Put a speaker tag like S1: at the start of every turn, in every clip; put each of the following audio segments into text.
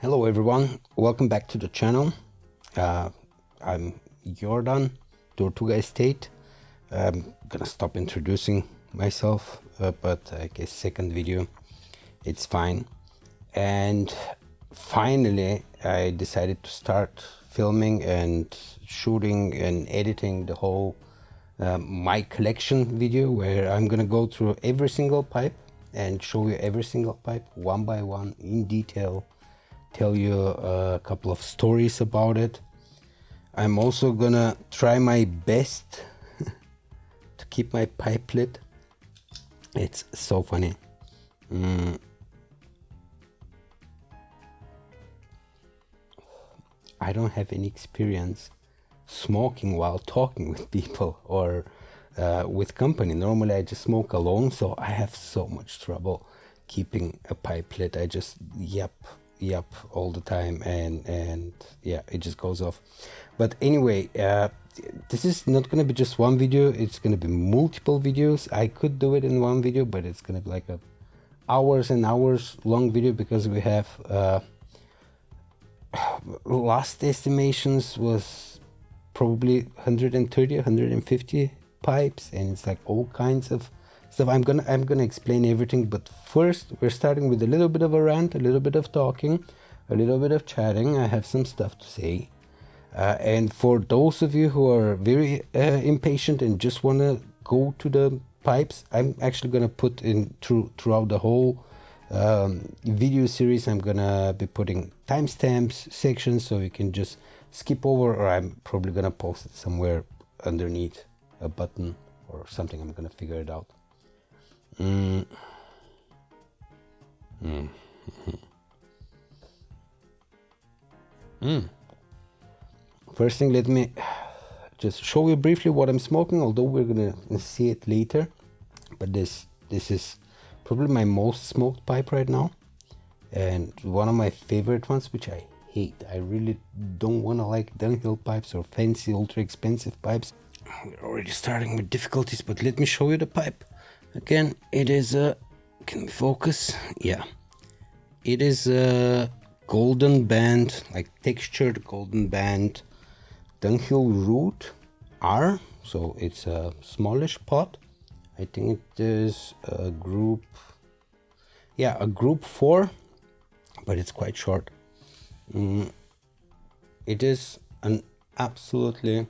S1: Hello everyone, welcome back to the channel. I'm Jordan, Tortuga Estate. I'm gonna stop introducing myself, but I guess second video, it's fine. And finally, I decided to start filming and shooting and editing the whole my collection video, where I'm gonna go through every single pipe and show you every single pipe one by one in detail, tell you a couple of stories about it. I'm also gonna try my best to keep my pipe lit. It's so funny. I don't have any experience smoking while talking with people or with company. Normally I just smoke alone, so I have so much trouble keeping a pipe lit. I just yep all the time, and yeah, it just goes off. But anyway, this is not gonna be just one video, it's gonna be multiple videos. I could do it in one video, but it's gonna be like a hours and hours long video, because we have last estimations was probably 130 150 pipes, and it's like all kinds of stuff. I'm gonna explain everything, but first we're starting with a little bit of a rant, a little bit of talking, a little bit of chatting. I have some stuff to say, and for those of you who are very impatient and just want to go to the pipes, I'm actually gonna put in throughout the whole video series, I'm gonna be putting timestamps, sections, so you can just skip over, or I'm probably gonna post it somewhere underneath a button or something. I'm gonna figure it out. First thing, let me just show you briefly what I'm smoking, although we're gonna see it later. But this is probably my most smoked pipe right now, and one of my favorite ones, which I hate. I really don't want to like downhill pipes or fancy ultra expensive pipes. We're already starting with difficulties, but let me show you the pipe. Again, it is a, can we focus? Yeah, it is a golden band, like textured golden band dunghill root R. So it's a smallish pot. I think it is a group, yeah, a group 4, but it's quite short. It is an absolutely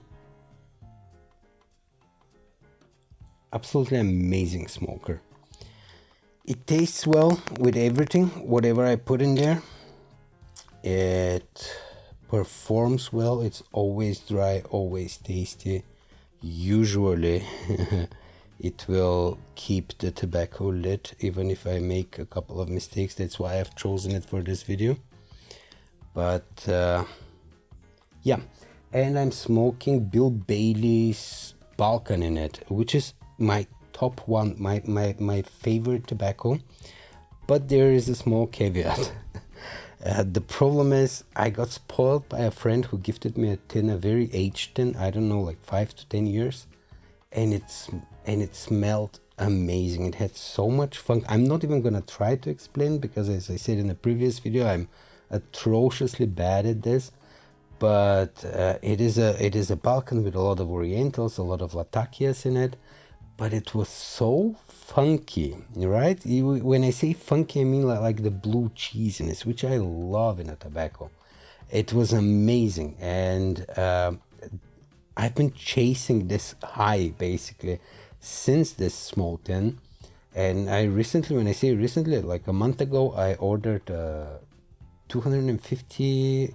S1: amazing smoker. It tastes well with everything, whatever I put in there. It performs well. It's always dry, always tasty. Usually it will keep the tobacco lit, even if I make a couple of mistakes. That's why I've chosen it for this video. But yeah, and I'm smoking Bill Bailey's Balkan in it, which is my top one, my favorite tobacco. But there is a small caveat. The problem is I got spoiled by a friend who gifted me a tin, a very aged tin, I don't know, like 5 to 10 years, and it smelled amazing. It had so much funk. I'm not even gonna try to explain, because as I said in the previous video, I'm atrociously bad at this. But it is a Balkan with a lot of Orientals, a lot of Latakias in it. But it was so funky, right? When I say funky, I mean like the blue cheesiness, which I love in a tobacco. It was amazing, and I've been chasing this high basically since this small tin. And I recently, when I say recently, like a month ago, I ordered a 250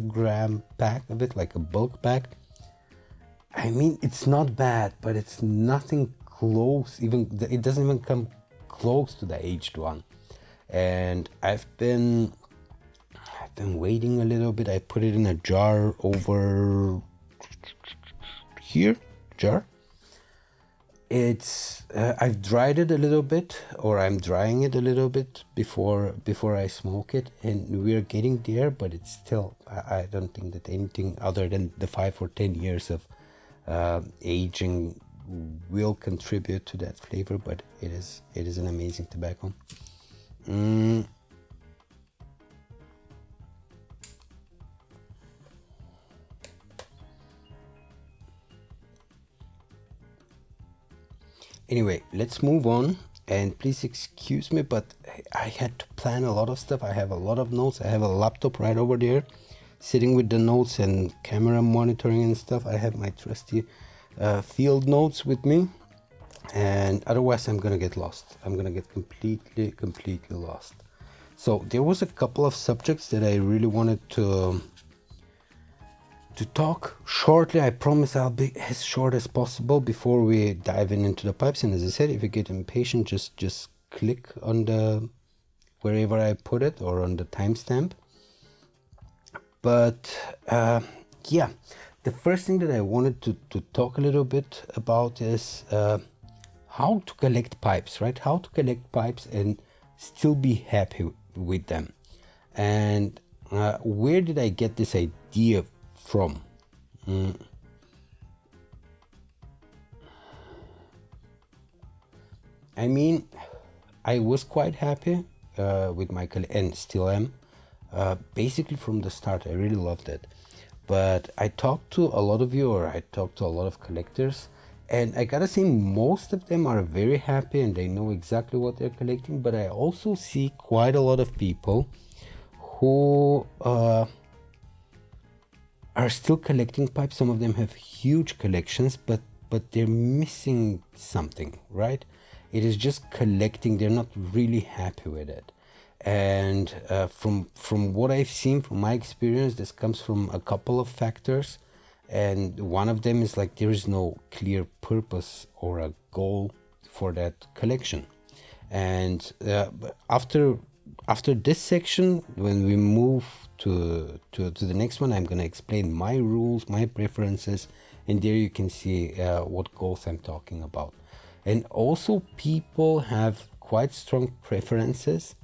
S1: gram pack of it, like a bulk pack. I mean, it's not bad, but it's nothing close. It doesn't even come close to the aged one. And I've been waiting a little bit. I put it in a jar over here, jar. It's I've dried it a little bit, or I'm drying it a little bit before I smoke it, and we're getting there. But it's still, I don't think that anything other than the 5 or 10 years of aging will contribute to that flavor. But it is an amazing tobacco. Anyway, let's move on. And please excuse me, but I had to plan a lot of stuff. I have a lot of notes. I have a laptop right over there, sitting with the notes and camera monitoring and stuff. I have my trusty field notes with me, and otherwise I'm gonna get lost. I'm gonna get completely lost. So there was a couple of subjects that I really wanted to talk shortly. I promise I'll be as short as possible before we dive into the pipes. And as I said, if you get impatient, just click on the wherever I put it or on the timestamp. But yeah, the first thing that I wanted to talk a little bit about is how to collect pipes, right? How to collect pipes and still be happy with them. And where did I get this idea from? I mean, I was quite happy with my and still am. Basically from the start, I really loved it. But I talked to a lot of you, or I talked to a lot of collectors, and I gotta say most of them are very happy and they know exactly what they're collecting. But I also see quite a lot of people who are still collecting pipes. Some of them have huge collections, but they're missing something, right? It is just collecting. They're not really happy with it. And from what I've seen, from my experience, this comes from a couple of factors. And one of them is like there is no clear purpose or a goal for that collection. And after this section, when we move to the next one, I'm going to explain my rules, my preferences, and there you can see what goals I'm talking about. And also people have quite strong preferences,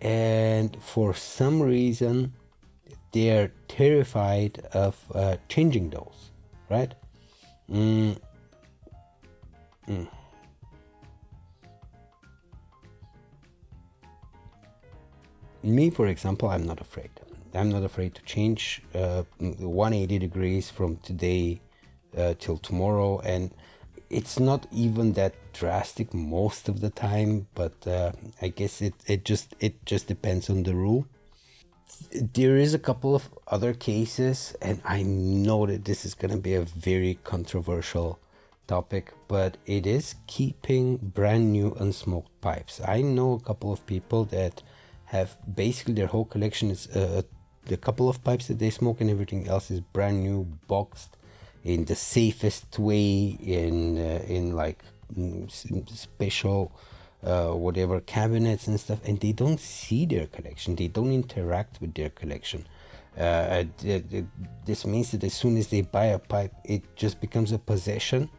S1: and for some reason they're terrified of changing those, right? Me, for example, I'm not afraid. I'm not afraid to change 180 degrees from today till tomorrow, and it's not even that drastic most of the time, but I guess it just depends on the rule. There is a couple of other cases, and I know that this is going to be a very controversial topic, but it is keeping brand new unsmoked pipes. I know a couple of people that have basically their whole collection is the couple of pipes that they smoke, and everything else is brand new, boxed in the safest way, in like special whatever cabinets and stuff, and they don't see their collection, they don't interact with their collection. This means that as soon as they buy a pipe, it just becomes a possession,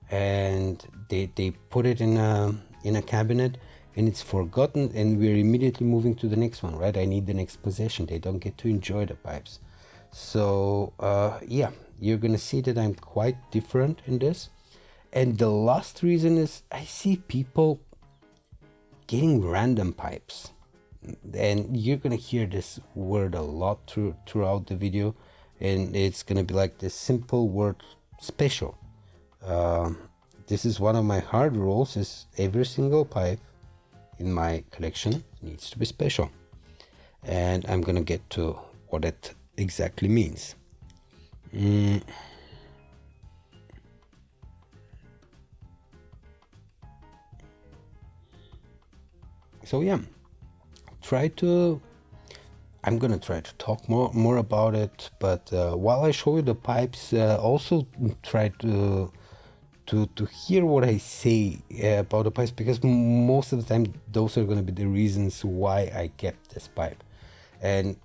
S1: and they put it in a cabinet, and it's forgotten, and we're immediately moving to the next one, right? I need the next possession. They don't get to enjoy the pipes. So yeah, you're gonna see that I'm quite different in this. And the last reason is I see people getting random pipes, and you're gonna hear this word a lot throughout the video, and it's gonna be like the simple word special. This is one of my hard rules, is every single pipe in my collection needs to be special, and I'm gonna get to what it exactly means. So yeah, I'm gonna try to talk more about it, but while I show you the pipes, also try to hear what I say about the pipes, because most of the time those are gonna be the reasons why I kept this pipe. And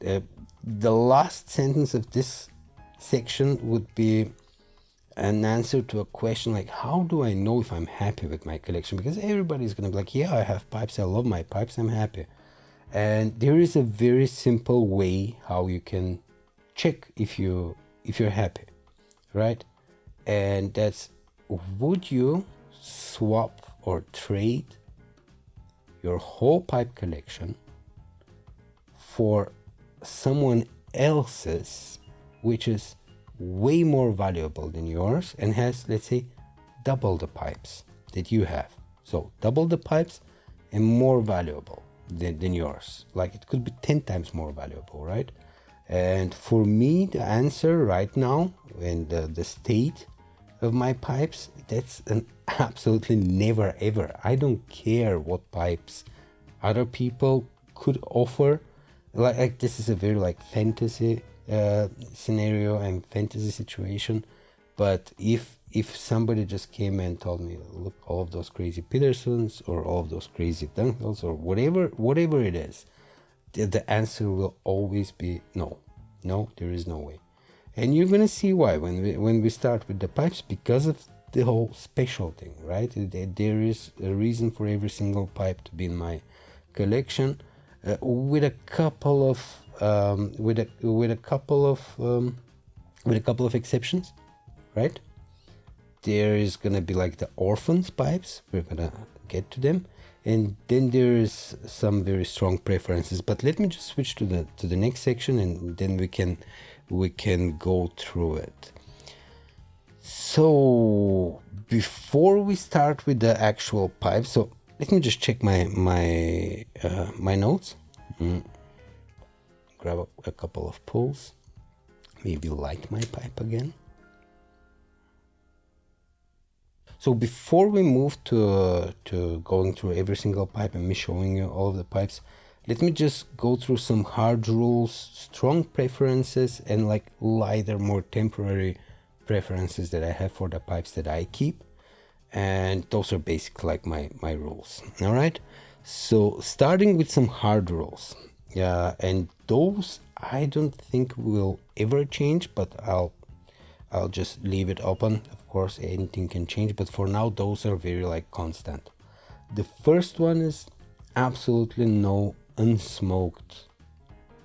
S1: the last sentence of this section would be an answer to a question like, how do I know if I'm happy with my collection? Because everybody's gonna be like, yeah, I have pipes, I love my pipes, I'm happy. And there is a very simple way how you can check if you're happy, right? And that's, would you swap or trade your whole pipe collection for someone else's, which is way more valuable than yours and has, let's say, double the pipes? that you have. So double the pipes and more valuable than yours. Like it could be 10 times more valuable, right? And for me, the answer right now and the state of my pipes, that's an absolutely never ever. I don't care what pipes other people could offer. Like this is a very like fantasy scenario and fantasy situation. But if somebody just came and told me, look, all of those crazy Petersons or all of those crazy Dunkels or whatever it is, the answer will always be no. No, there is no way. And you're gonna see why when we start with the pipes, because of the whole special thing, right? There is a reason for every single pipe to be in my collection, with a couple of exceptions, right? There is gonna be like the orphans pipes. We're gonna get to them, and then there is some very strong preferences. But let me just switch to the next section, and then we can go through it. So before we start with the actual pipe, so let me just check my notes. Grab a couple of pulls. Maybe light my pipe again. So before we move to going through every single pipe and me showing you all of the pipes, let me just go through some hard rules, strong preferences, and like lighter, more temporary preferences that I have for the pipes that I keep. And those are basically like my rules. All right. So starting with some hard rules. Yeah, and those I don't think will ever change, but I'll just leave it open. Of course, anything can change, but for now, those are very like constant. The first one is absolutely no unsmoked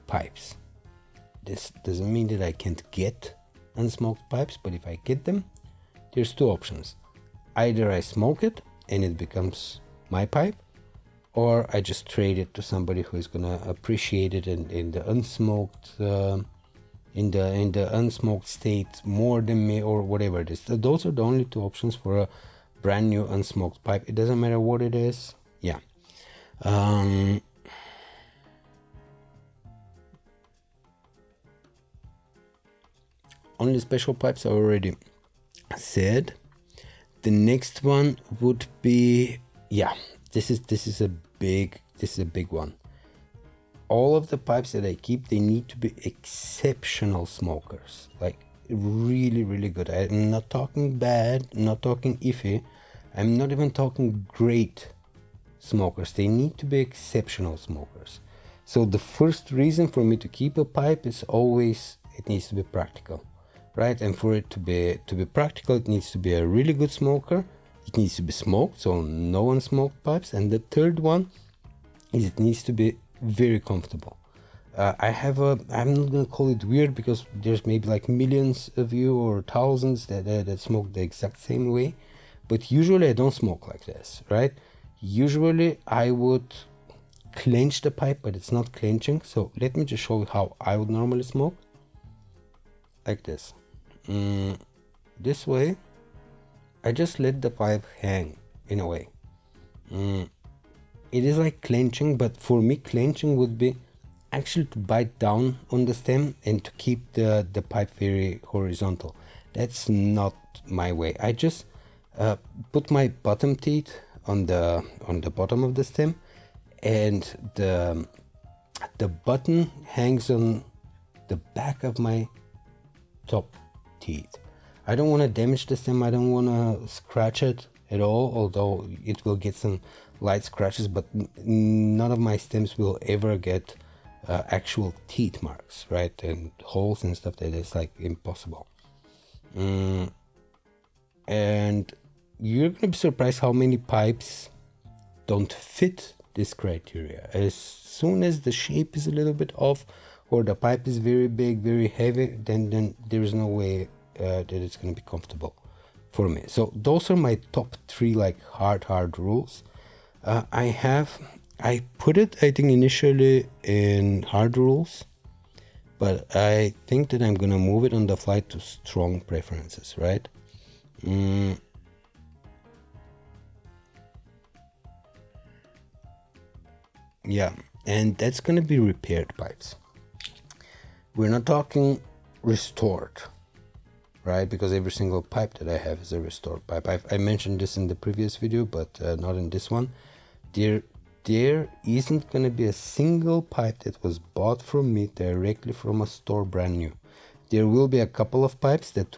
S1: pipes. This doesn't mean that I can't get unsmoked pipes, but if I get them, there's two options. Either I smoke it and it becomes my pipe, or I just trade it to somebody who is gonna appreciate it in the unsmoked in the unsmoked state more than me, or whatever it is. Those are the only two options for a brand new unsmoked pipe. It doesn't matter what it is. Yeah. Only special pipes I already said. The next one would be, yeah, this is a big one. All of the pipes that I keep, they need to be exceptional smokers, like really, really good. I'm not talking bad, not talking iffy. I'm not even talking great smokers. They need to be exceptional smokers. So the first reason for me to keep a pipe is always it needs to be practical, right? And for it to be practical, it needs to be a really good smoker. It needs to be smoked, so no unsmoked pipes. And the third one is it needs to be very comfortable. I'm not gonna call it weird, because there's maybe like millions of you or thousands that smoke the exact same way, but usually I don't smoke like this, right? Usually I would clench the pipe, but it's not clenching. So let me just show you how I would normally smoke. Like this. This way, I just let the pipe hang in a way. It is like clenching, but for me clenching would be actually to bite down on the stem and to keep the pipe very horizontal. That's not my way. I just put my bottom teeth on the bottom of the stem, and the button hangs on the back of my top teeth. I don't want to damage the stem. I don't want to scratch it at all, although it will get some light scratches, but none of my stems will ever get actual teeth marks, right? And holes and stuff. That is like impossible. And you're gonna be surprised how many pipes don't fit this criteria. As soon as the shape is a little bit off, or the pipe is very big, very heavy, then there is no way that it's gonna be comfortable for me. So those are my top three like hard rules. I put it, I think, initially in hard rules, but I think that I'm gonna move it on the fly to strong preferences, right? Yeah, and that's gonna be repaired pipes. We're not talking restored, right? Because every single pipe that I have is a restored pipe. I mentioned this in the previous video, but not in this one. There isn't gonna be a single pipe that was bought from me directly from a store brand new. There will be a couple of pipes that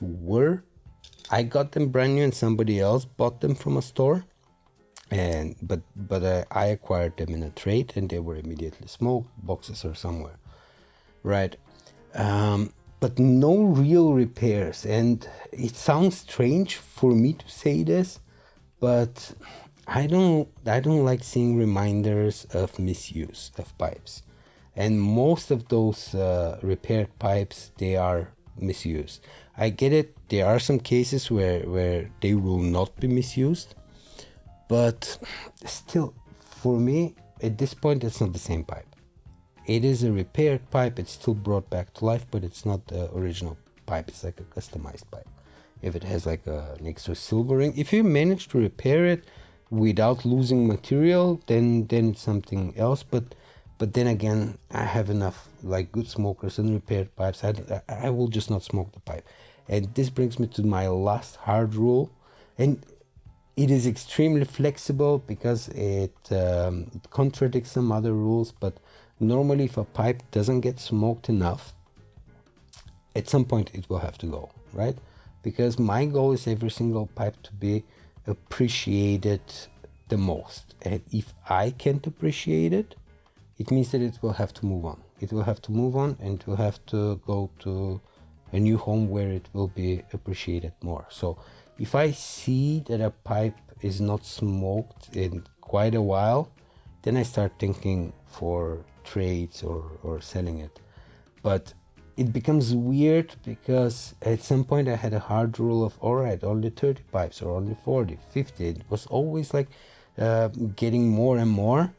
S1: I got them brand new and somebody else bought them from a store, but I acquired them in a trade and they were immediately smoked boxes or somewhere, right? But no real repairs. And it sounds strange for me to say this, but I don't like seeing reminders of misuse of pipes. And most of those repaired pipes, they are misused. I get it. There are some cases where they will not be misused, but still, for me, at this point, it's not the same pipe. It is a repaired pipe. It's still brought back to life, but it's not the original pipe. It's like a customized pipe. If it has like an extra silver ring, if you manage to repair it without losing material, then it's something else. But then again, I have enough like good smokers and repaired pipes. I will just not smoke the pipe. And this brings me to my last hard rule, and it is extremely flexible because it contradicts some other rules. But normally, if a pipe doesn't get smoked enough, at some point it will have to go, right? Because my goal is every single pipe to be appreciated the most. And if I can't appreciate it, it means that it will have to move on. It will have to move on and it will have to go to a new home where it will be appreciated more. So if I see that a pipe is not smoked in quite a while, then I start thinking for trades or selling it. But it becomes weird because at some point I had a hard rule of, all right, only 30 pipes or only 40, 50. It was always like getting more and more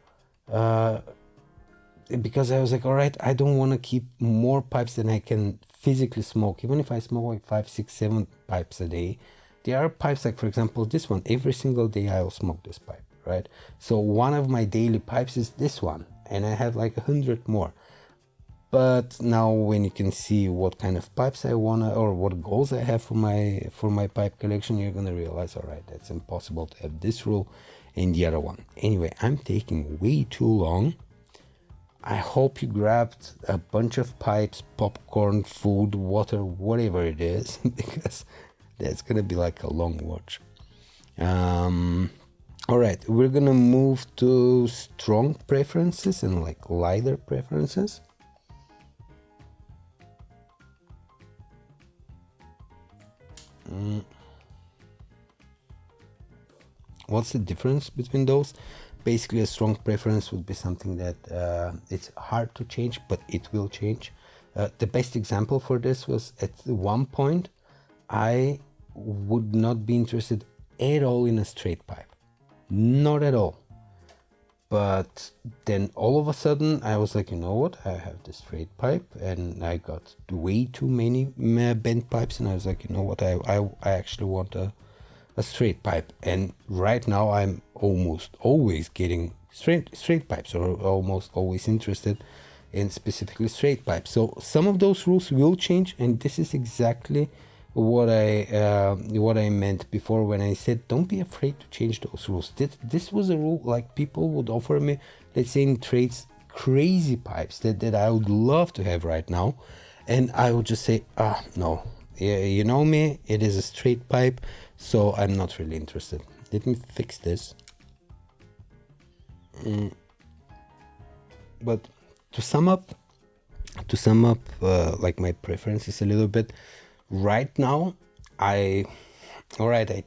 S1: because I was like, all right, I don't want to keep more pipes than I can physically smoke. Even if I smoke like 5, 6, 7 pipes a day, there are pipes like, for example, this one. Every single day I will smoke this pipe, right? So one of my daily pipes is this one, and I have like 100 more. But now when you can see what kind of pipes I wanna, or what goals I have for my pipe collection, you're gonna realize, all right, that's impossible to have this rule and the other one. Anyway, I'm taking way too long. I hope you grabbed a bunch of pipes, popcorn, food, water, whatever it is, because that's gonna be like a long watch. All right, we're gonna move to strong preferences and like lighter preferences. What's the difference between those? Basically, a strong preference would be something that it's hard to change, but it will change. The best example for this was at one point, I would not be interested at all in a straight pipe. Not at all. But then all of a sudden, I was like, you know what? I have this straight pipe, and I got way too many bent pipes, and I was like, you know what? I actually want a straight pipe. And right now I'm almost always getting straight pipes, or almost always interested in specifically straight pipes. So some of those rules will change, and this is exactly what I meant before when I said don't be afraid to change those rules. This was a rule, like people would offer me, let's say in trades, crazy pipes that I would love to have right now, and I would just say no, you know me, it is a straight pipe, so I'm not really interested. Let me fix this. But to sum up like my preferences a little bit right now, I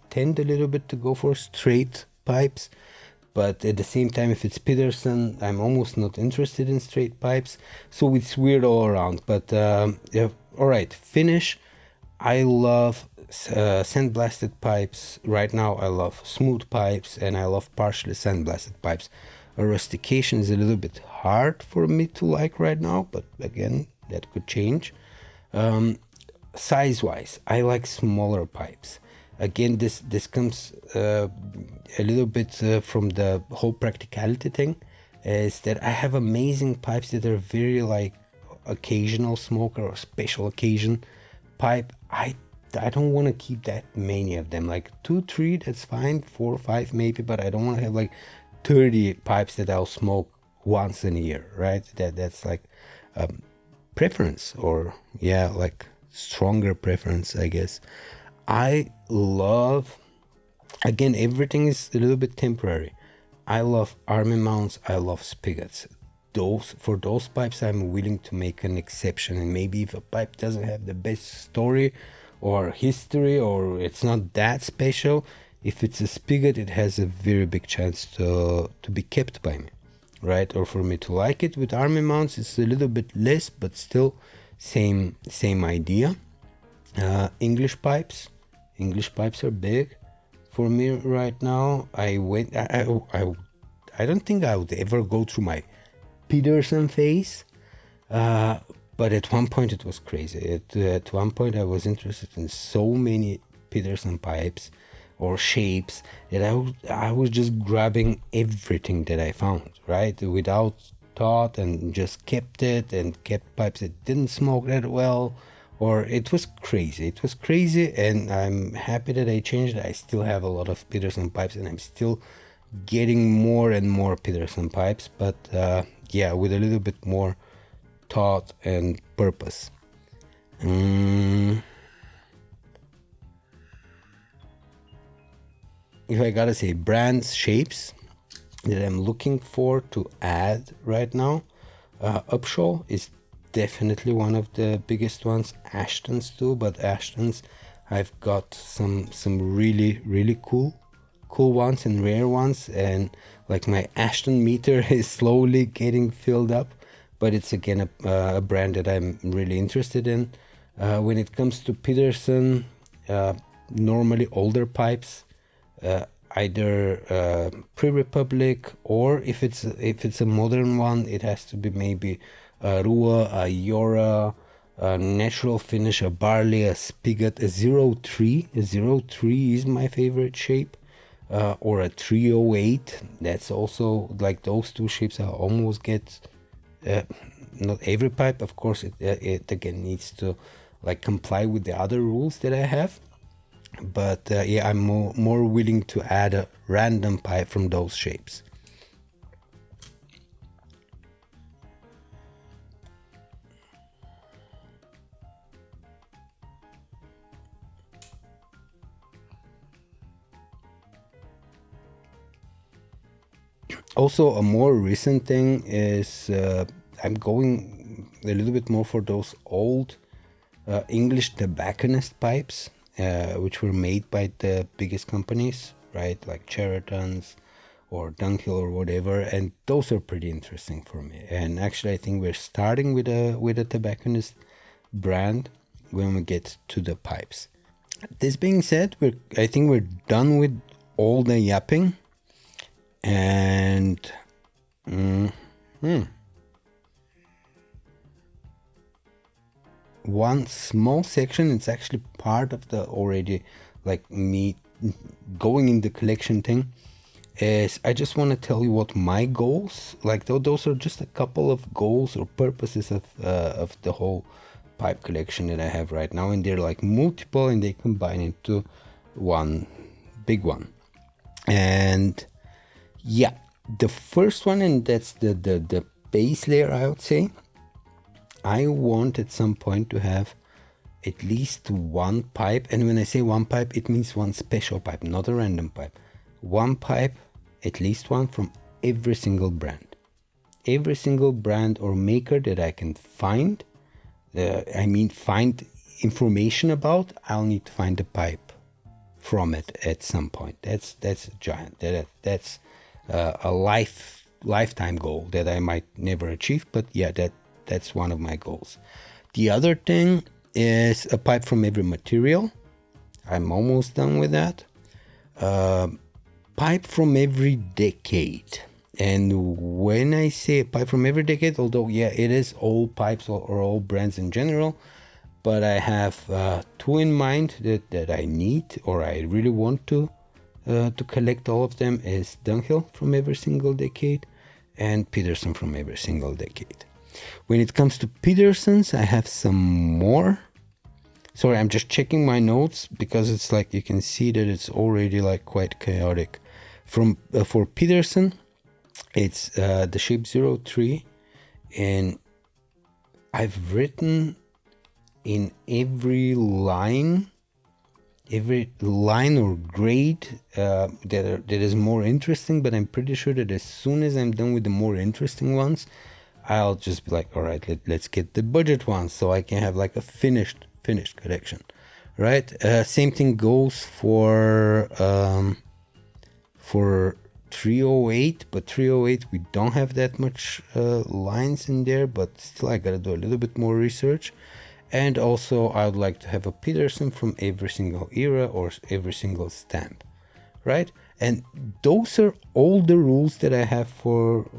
S1: tend a little bit to go for straight pipes, but at the same time, if it's Peterson, I'm almost not interested in straight pipes, so it's weird all around. But yeah, all right, finish. I love sandblasted pipes. Right now I love smooth pipes, and I love partially sandblasted pipes. A rustication is a little bit hard for me to like right now, but again, that could change. Size wise, I like smaller pipes. Again, this comes a little bit from the whole practicality thing. is that I have amazing pipes that are very like occasional smoker or special occasion pipe. I don't want to keep that many of them, like 2, 3, that's fine, 4, 5 maybe, but I don't want to have like 30 pipes that I'll smoke once in a year, right? That's like preference, or yeah, like stronger preference, I guess. I love, again, everything is a little bit temporary. I love army mounts, I love spigots. For those pipes I'm willing to make an exception, and maybe if a pipe doesn't have the best story or history, or it's not that special, if it's a spigot, it has a very big chance to be kept by me, right? Or for me to like it. With army mounts it's a little bit less, but still same idea. English pipes are big for me right now. I don't think I would ever go through my Peterson phase, but at one point it was crazy. At one point I was interested in so many Peterson pipes or shapes that I was just grabbing everything that I found, right, without thought, and just kept it, and kept pipes that didn't smoke that well, or it was crazy, and I'm happy that I changed it. I still have a lot of Peterson pipes, and I'm still getting more and more Peterson pipes, but yeah, with a little bit more thought and purpose. If I gotta say brands, shapes that I'm looking for to add right now, Upshaw is definitely one of the biggest ones. Ashton's too, but Ashton's, I've got some really cool ones and rare ones, and like my Ashton meter is slowly getting filled up, but it's again a brand that I'm really interested in. When it comes to Peterson, normally older pipes, either pre-Republic, or if it's a modern one, it has to be maybe a Rua, a Yora, a Natural Finish, a Barley, a Spigot, a 03. A 03 is my favorite shape. Or a 308. That's also like those two shapes I almost get. Not every pipe, of course, it again needs to like comply with the other rules that I have, but yeah, I'm more willing to add a random pipe from those shapes. Also, a more recent thing is I'm going a little bit more for those old English tobacconist pipes, which were made by the biggest companies, right, like Cheriton's or Dunhill or whatever, and those are pretty interesting for me. And actually, I think we're starting with a tobacconist brand when we get to the pipes. This being said, I think we're done with all the yapping. And one small section, it's actually part of the already like me going in the collection thing, is I just want to tell you what my goals, like those are just a couple of goals or purposes of the whole pipe collection that I have right now, and they're like multiple, and they combine into one big one. And yeah, the first one, and that's the base layer, I would say, I want at some point to have at least one pipe. And when I say one pipe, it means one special pipe, not a random pipe. One pipe, at least one, from every single brand. Every single brand or maker that I can find, find information about, I'll need to find a pipe from it at some point. That's a giant. That's a lifetime goal that I might never achieve, but yeah, that's one of my goals. The other thing is a pipe from every material. I'm almost done with that. Pipe from every decade. And when I say pipe from every decade, although yeah, it is all pipes or all brands in general, but I have two in mind that I need, or I really want to collect all of them, is Dunhill from every single decade, and Peterson from every single decade. When it comes to Petersons, I have some more. Sorry, I'm just checking my notes because it's like you can see that it's already like quite chaotic. For Peterson, it's the shape 03, and I've written in every line or grade that is more interesting, but I'm pretty sure that as soon as I'm done with the more interesting ones, I'll just be like, all right, let's get the budget ones so I can have like a finished collection, right? Same thing goes for 308, but 308 we don't have that much lines in there, but still I gotta do a little bit more research. And also I would like to have a Peterson from every single era or every single stamp, right? And those are all the rules that I have for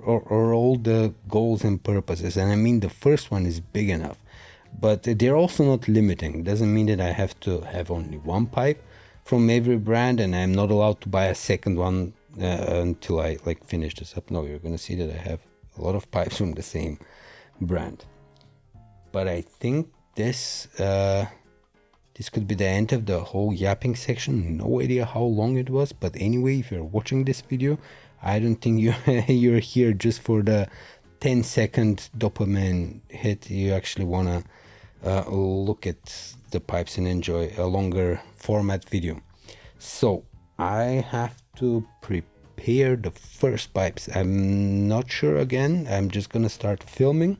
S1: all the goals and purposes. And I mean, the first one is big enough, but they're also not limiting. It doesn't mean that I have to have only one pipe from every brand and I'm not allowed to buy a second one until I like finish this up. No, you're gonna see that I have a lot of pipes from the same brand. But I think this could be the end of the whole yapping section. No idea how long it was, but anyway, if you're watching this video, I don't think you're here just for the 10-second dopamine hit. You actually want to look at the pipes and enjoy a longer format video. So I have to prepare the first pipes. I'm not sure again. I'm just gonna start filming.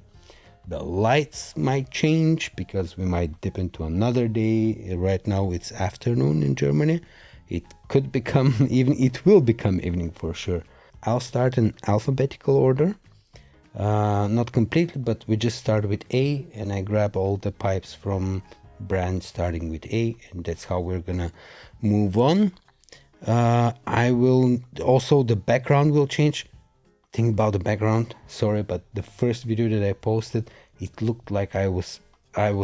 S1: The lights might change because we might dip into another day. Right now it's afternoon in Germany. It could become it will become evening for sure. I'll start in alphabetical order. Not completely, but we just start with A, and I grab all the pipes from brands starting with A, and that's how we're gonna move on. I will also, the background will change. Think about the background, sorry, but the first video that I posted, it looked like I was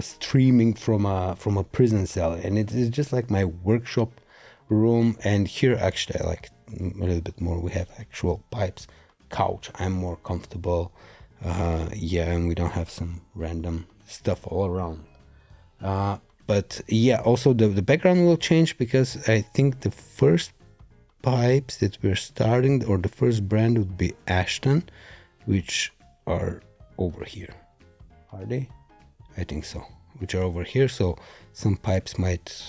S1: streaming from a prison cell, and it is just like my workshop room. And here actually I like a little bit more. We have actual pipes, couch, I'm more comfortable, yeah, and we don't have some random stuff all around. But yeah, also the background will change because I think the first pipes that we're starting, or the first brand, would be Ashton, which are over here. Are they? I think so, which are over here. So some pipes might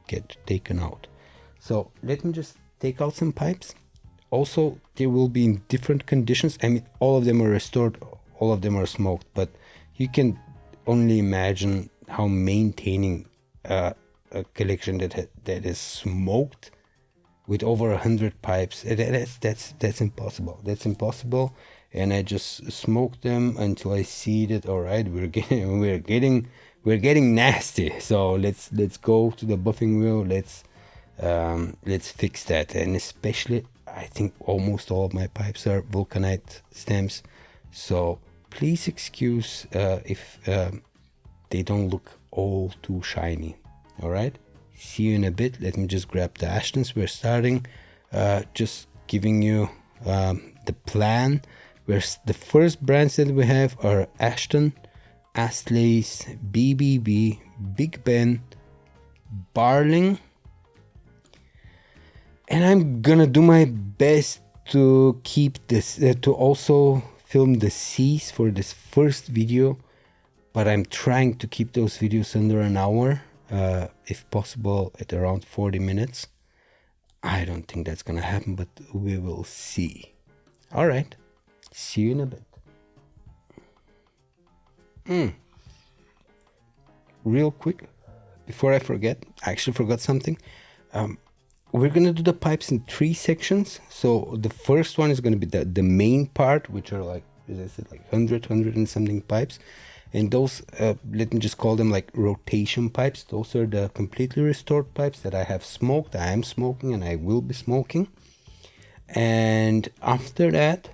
S1: get taken out. So let me just take out some pipes. Also, they will be in different conditions. I mean, all of them are restored, all of them are smoked, but you can only imagine how maintaining a collection that is smoked with over 100 pipes, that's impossible. That's impossible. And I just smoke them until I see that, all right, we're getting nasty. So let's go to the buffing wheel. Let's fix that. And especially, I think almost all of my pipes are vulcanite stems. So please excuse if they don't look all too shiny. All right. See you in a bit. Let me just grab the Ashtons. We're starting, just giving you the plan. The first brands that we have are Ashton, Astley's, BBB, Big Ben, Barling, and I'm gonna do my best to keep this, to also film the C's for this first video, but I'm trying to keep those videos under an hour. If possible at around 40 minutes. I don't think that's gonna happen, but we will see. All right, see you in a bit. Real quick, before I forget, I actually forgot something. We're gonna do the pipes in 3 sections. So the first one is gonna be the main part, which are like, as I said, like 100 and something pipes. And those, let me just call them like rotation pipes. Those are the completely restored pipes that I have smoked, I am smoking, and I will be smoking. And after that,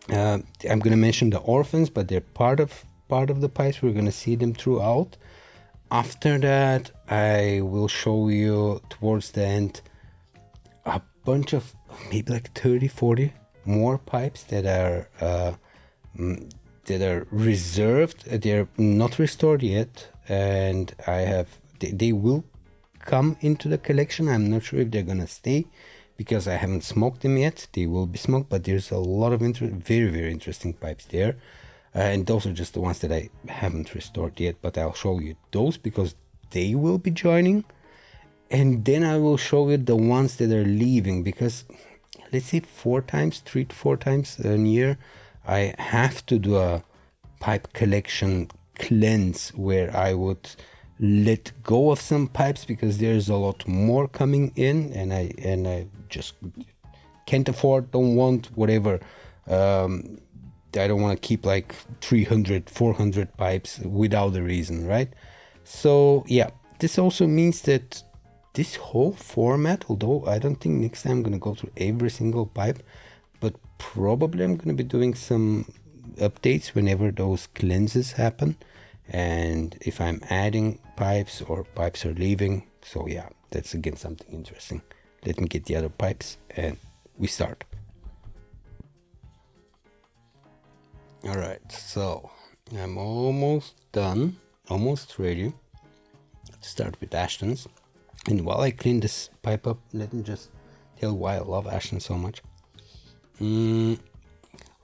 S1: I'm gonna mention the orphans, but they're part of the pipes. We're gonna see them throughout. After that, I will show you towards the end a bunch of maybe like 30, 40 more pipes that are reserved. They're not restored yet, and they will come into the collection. I'm not sure if they're gonna stay because I haven't smoked them yet. They will be smoked, but there's a lot of very, very interesting pipes there. And those are just the ones that I haven't restored yet, but I'll show you those because they will be joining. And then I will show you the ones that are leaving, because let's say 3 to 4 times a year, I have to do a pipe collection cleanse where I would let go of some pipes because there's a lot more coming in, and I just can't afford, don't want, whatever. I don't want to keep like 300, 400 pipes without a reason, right? So yeah, this also means that this whole format, although I don't think next time I'm going to go through every single pipe, but probably I'm going to be doing some updates whenever those cleanses happen, and if I'm adding pipes or pipes are leaving. So yeah, that's again something interesting. Let me get the other pipes and we start. All right, so I'm almost done, almost ready to start with Ashton's. And while I clean this pipe up, let me just tell you why I love Ashton so much.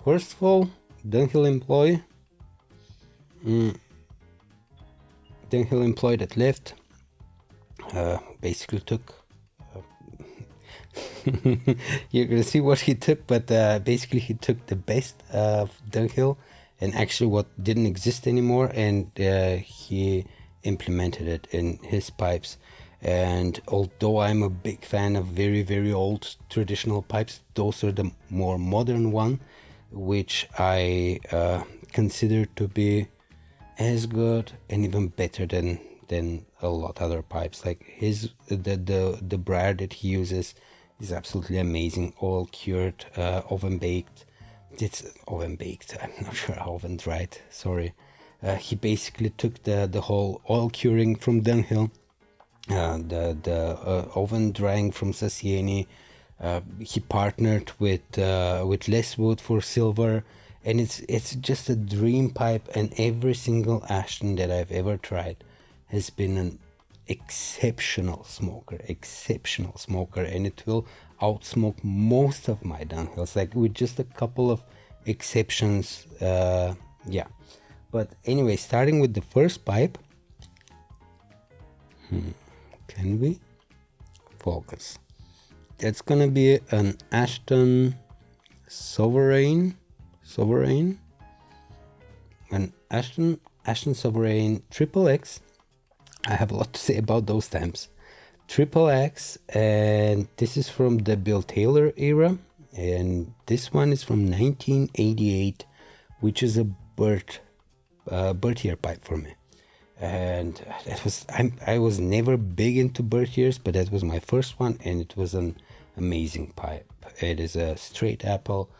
S1: First of all, Dunhill employee that left basically took you're gonna see what he took, but basically he took the best of Dunhill and actually what didn't exist anymore, and he implemented it in his pipes. And although I'm a big fan of very, very old traditional pipes, those are the more modern one, which I consider to be as good and even better than a lot other pipes. Like the briar that he uses is absolutely amazing. All cured, oven baked. It's oven baked. I'm not sure how oven dried. Sorry. He basically took the whole oil curing from Dunhill, the oven drying from Sassieni. He partnered with Leswood for silver, and it's just a dream pipe. And every single Ashton that I've ever tried has been an exceptional smoker, and it will outsmoke most of my Dunhills, like with just a couple of exceptions. Yeah, but anyway, starting with the first pipe. Can we focus? That's gonna be an Ashton Sovereign, an Ashton Sovereign XXX. I have a lot to say about those times. XXX, and this is from the Bill Taylor era, and this one is from 1988, which is a birth year pipe for me. And that was, I was never big into birth years, but that was my first one, and it was an amazing pipe. It is a straight apple,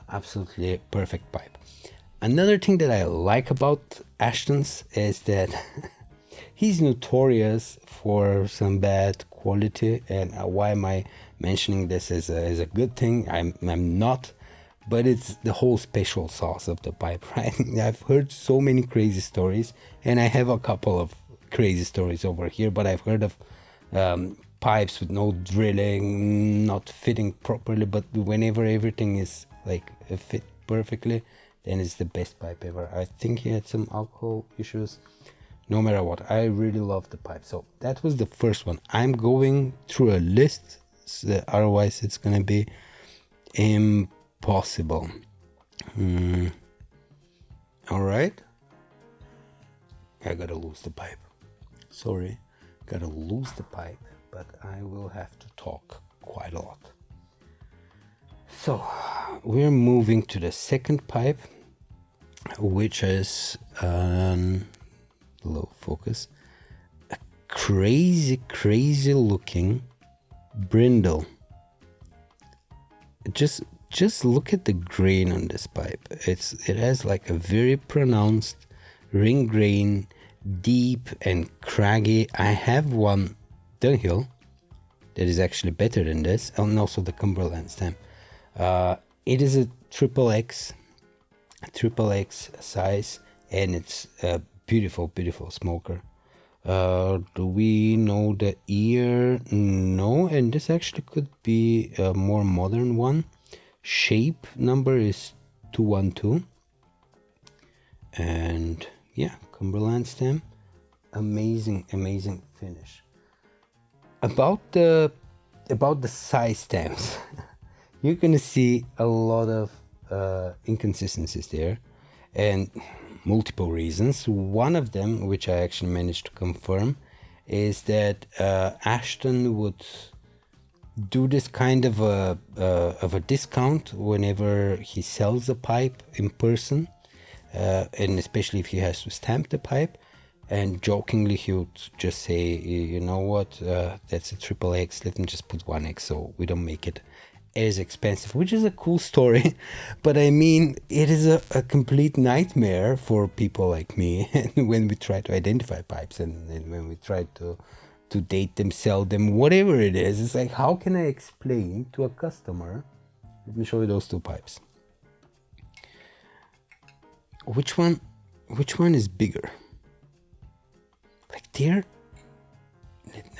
S1: absolutely perfect pipe. Another thing that I like about Ashton's is that he's notorious for some bad quality. And why am I mentioning this as a good thing? I'm not. But it's the whole special sauce of the pipe, right? I've heard so many crazy stories, and I have a couple of crazy stories over here, but I've heard of pipes with no drilling, not fitting properly, but whenever everything is like fit perfectly, then it's the best pipe ever. I think he had some alcohol issues. No matter what, I really love the pipe. So that was the first one. I'm going through a list, so otherwise it's gonna be impossible. All right, I gotta lose the pipe. Sorry, gotta lose the pipe, but I will have to talk quite a lot. So we're moving to the second pipe, which is low focus, a crazy looking brindle. Just look at the grain on this pipe. It has like a very pronounced ring grain, deep and craggy. I have one Dunhill that is actually better than this, and also the Cumberland stem. It is a triple X size, and it's a beautiful, beautiful smoker. Do we know the year? No, and this actually could be a more modern one. Shape number is 212, and yeah, Cumberland stem. Amazing, amazing finish. About the size stamps, you're gonna see a lot of inconsistencies there, and multiple reasons. One of them, which I actually managed to confirm, is that Ashton would do this kind of a discount whenever he sells a pipe in person, and especially if he has to stamp the pipe. And jokingly, he would just say, you know what, that's a triple X, let me just put 1X so we don't make it as expensive, which is a cool story. But I mean, it is a complete nightmare for people like me when we try to identify pipes and when we try to date them, sell them, whatever it is. It's like, how can I explain to a customer? Let me show you those two pipes. Which one is bigger? Like there,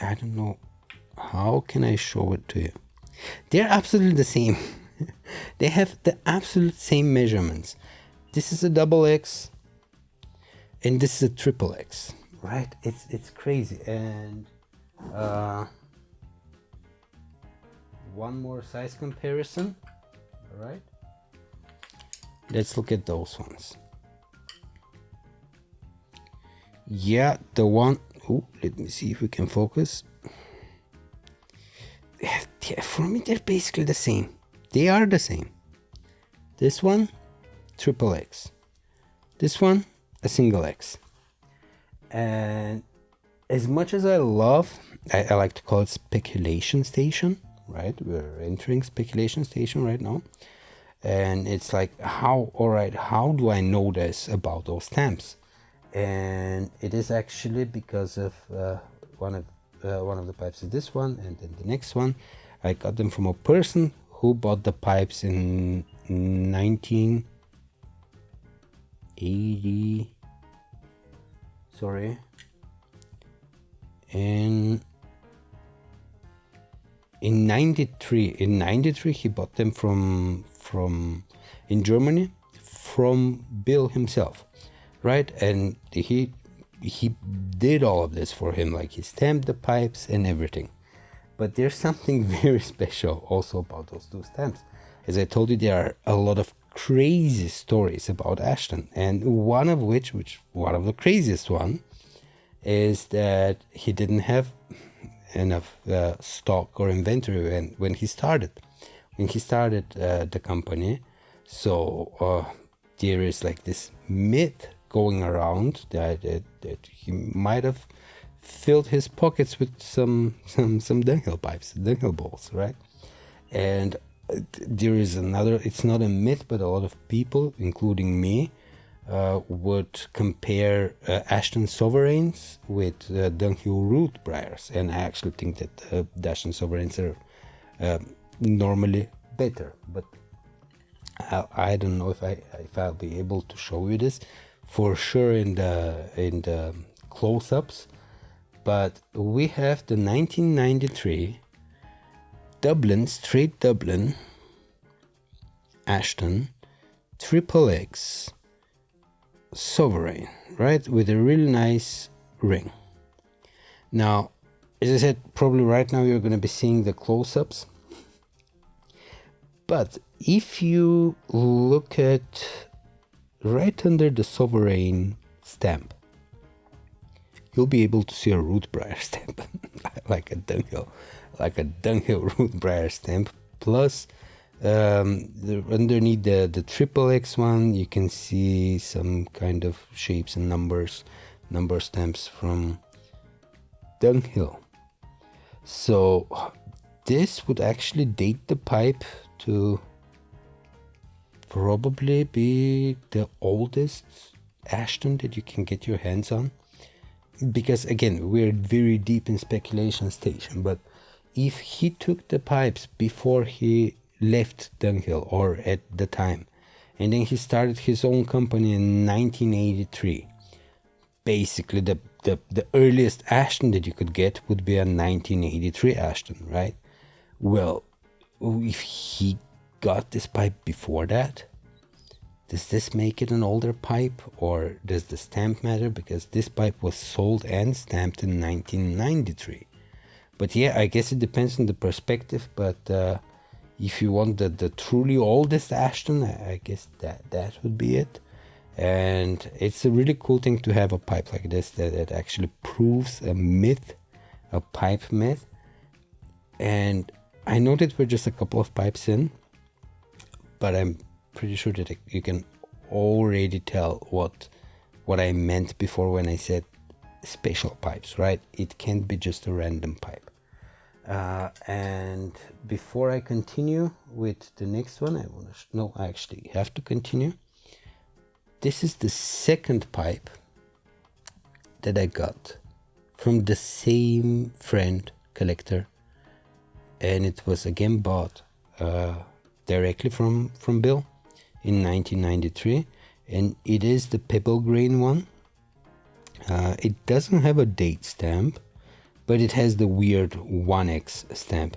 S1: I don't know. How can I show it to you? They're absolutely the same. They have the absolute same measurements. This is a double X, and this is a triple X, right? It's crazy. And one more size comparison. All right. Let's look at those ones. Yeah, the one. Oh, let me see if we can focus. Yeah, for me, they're basically the same. They are the same. This one, triple X. This one, a single X. And as much as I love, I like to call it speculation station, right? We're entering speculation station right now. And it's like, how do I know this about those stamps? And it is actually because of one of the pipes is this one, and then the next one I got them from a person who bought the pipes in 1980. Sorry, and in 93. In 93, he bought them from in Germany from Bill himself. Right, and he did all of this for him, like he stamped the pipes and everything. But there's something very special also about those two stamps. As I told you, there are a lot of crazy stories about Ashton, and one of the craziest one is that he didn't have enough stock or inventory when he started the company. So there is like this myth going around that he might have filled his pockets with some dunghill pipes, dunghill balls, right? And there is another, it's not a myth, but a lot of people, including me, would compare Ashton Sovereigns with dunghill root briars, and I actually think that the Ashton Sovereigns are normally better, but I don't know if I'll be able to show you this for sure in the close-ups. But we have the 1993 straight Dublin Ashton triple X Sovereign, right, with a really nice ring. Now, as I said, probably right now you're going to be seeing the close-ups, but if you look at right under the Sovereign stamp, you'll be able to see a root briar stamp, like a dunghill root briar stamp. Plus, underneath the triple X one, you can see some kind of shapes and number stamps from dunghill. So this would actually date the pipe to probably be the oldest Ashton that you can get your hands on. Because again, we're very deep in speculation station, but if he took the pipes before he left Dunghill, or at the time. And then he started his own company in 1983. Basically, the earliest Ashton that you could get would be a 1983 Ashton, right? Well, if he got this pipe before that, does this make it an older pipe, or does the stamp matter? Because this pipe was sold and stamped in 1993. But yeah, I guess it depends on the perspective. But if you want the truly oldest Ashton, I guess that would be it. And it's a really cool thing to have a pipe like this that actually proves a myth, a pipe myth. And I know that we're just a couple of pipes in, but I'm pretty sure that you can already tell what I meant before when I said special pipes, right? It can't be just a random pipe. And before I continue with the next one, I actually have to continue. This is the second pipe that I got from the same friend collector, and it was again bought directly from Bill in 1993, and it is the pebble grain one. It doesn't have a date stamp, but it has the weird 1X stamp.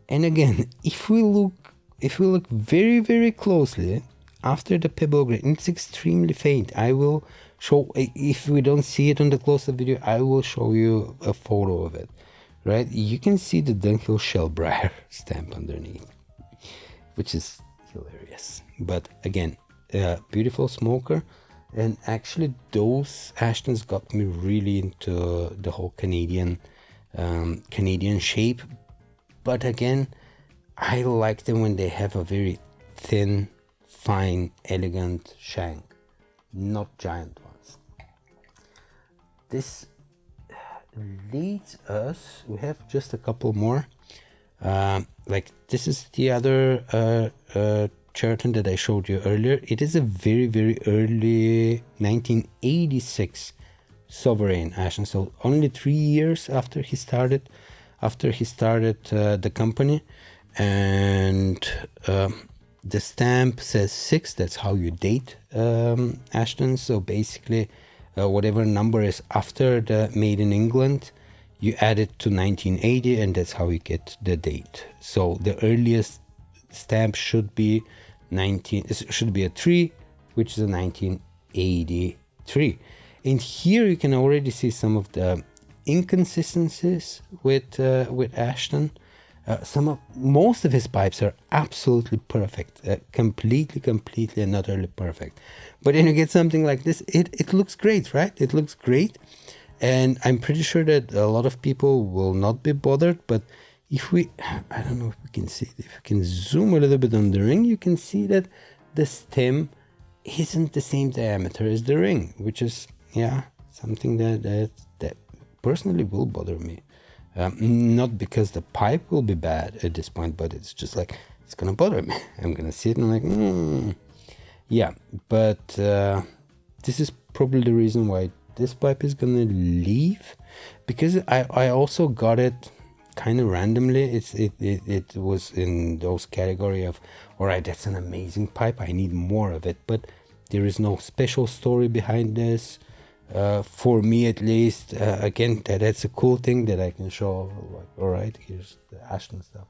S1: And again, if we look very, very closely, after the pebble grain, it's extremely faint. I will show, if we don't see it on the close-up video, I will show you a photo of it, right? You can see the Dunghill Shellbriar stamp underneath, which is hilarious. But again, beautiful smoker. And actually those Ashtons got me really into the whole Canadian shape. But again, I like them when they have a very thin, fine, elegant shank, not giant ones. This leads us, we have just a couple more. Like this is the other Cheriton that I showed you earlier. It is a very, very early 1986 Sovereign Ashton, so only 3 years after he started the company. And the stamp says 6. That's how you date Ashton. So basically whatever number is after the made in England, you add it to 1980, and that's how you get the date. So the earliest stamp should be a 3, which is a 1983. And here you can already see some of the inconsistencies with Ashton. Most of his pipes are absolutely perfect, completely and utterly perfect. But then you get something like this, it looks great, right? It looks great. And I'm pretty sure that a lot of people will not be bothered, but if we, I don't know if we can see, if you can zoom a little bit on the ring, you can see that the stem isn't the same diameter as the ring, which is, yeah, something that personally will bother me. Not because the pipe will be bad at this point, but it's just like, it's gonna bother me. I'm gonna see it and I'm like, yeah, but this is probably the reason why this pipe is gonna leave, because I also got it kind of randomly. It was in those category of, all right, that's an amazing pipe, I need more of it, but there is no special story behind this. For me at least, again, that's a cool thing that I can show, like, all right, here's the Ashton stuff.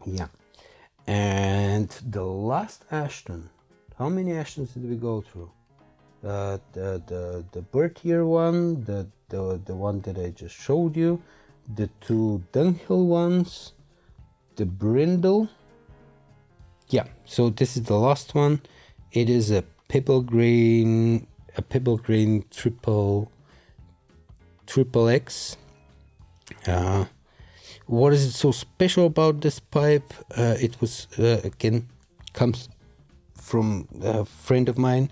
S1: Yeah. And the last Ashton, how many Ashtons did we go through? The birth-year one, the one that I just showed you, the 2 Dunghill ones, the Brindle. Yeah, so this is the last one. It is a pebble grain triple X. What is it so special about this pipe? It was again comes from a friend of mine.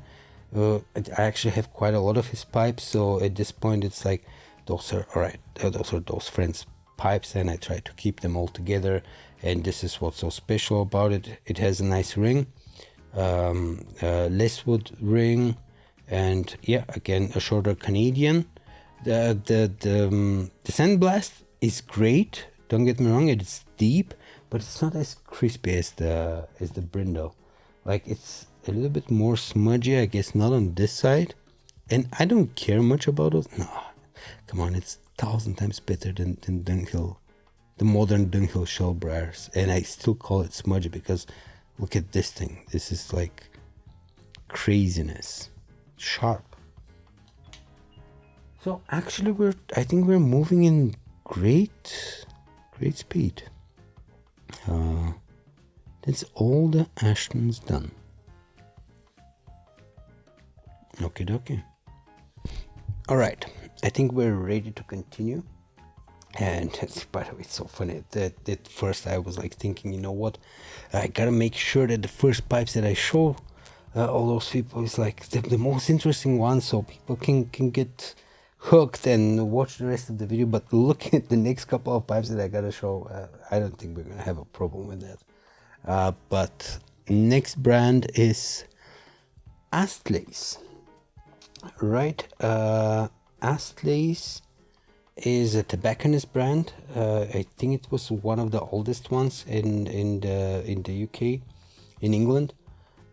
S1: I actually have quite a lot of his pipes, so at this point it's like, those are all right, those are those friends' pipes, and I try to keep them all together. And this is what's so special about it. It has a nice ring, Leswood ring, and yeah, again a shorter Canadian. The sandblast is great, don't get me wrong, it's deep, but it's not as crispy as the brindle. Like, it's a little bit more smudgy, I guess, not on this side. And I don't care much about those. No, come on, it's 1,000 times better than Dunhill, the modern Dunhill shell briars. And I still call it smudgy because look at this thing. This is like craziness, sharp. So actually, I think we're moving in great speed. That's all the Ashtons done. Okie dokie. All right, I think we're ready to continue. And by the way, it's so funny that at first I was like thinking, you know what, I gotta make sure that the first pipes that I show all those people is like the most interesting one, so people can get hooked and watch the rest of the video. But looking at the next couple of pipes that I gotta show, I don't think we're gonna have a problem with that. But next brand is Astley's. Right, Astley's is a tobacconist brand. I think it was one of the oldest ones in the UK, in England,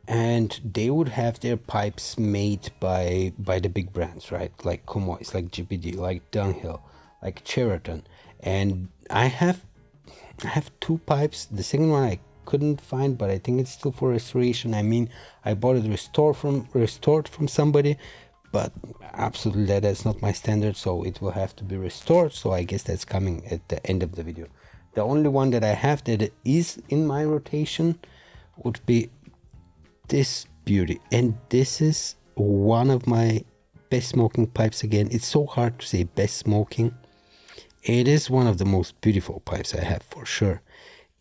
S1: and they would have their pipes made by the big brands, right? Like Comois, like GBD, like Dunhill, like Cheriton. And I have two pipes. The second one I couldn't find, but I think it's still for restoration. I mean, I bought it restored from somebody, but absolutely that's not my standard, so it will have to be restored. So I guess that's coming at the end of the video. The only one that I have that is in my rotation would be this beauty, and this is one of my best smoking pipes. Again, it's so hard to say best smoking. It is one of the most beautiful pipes I have, for sure.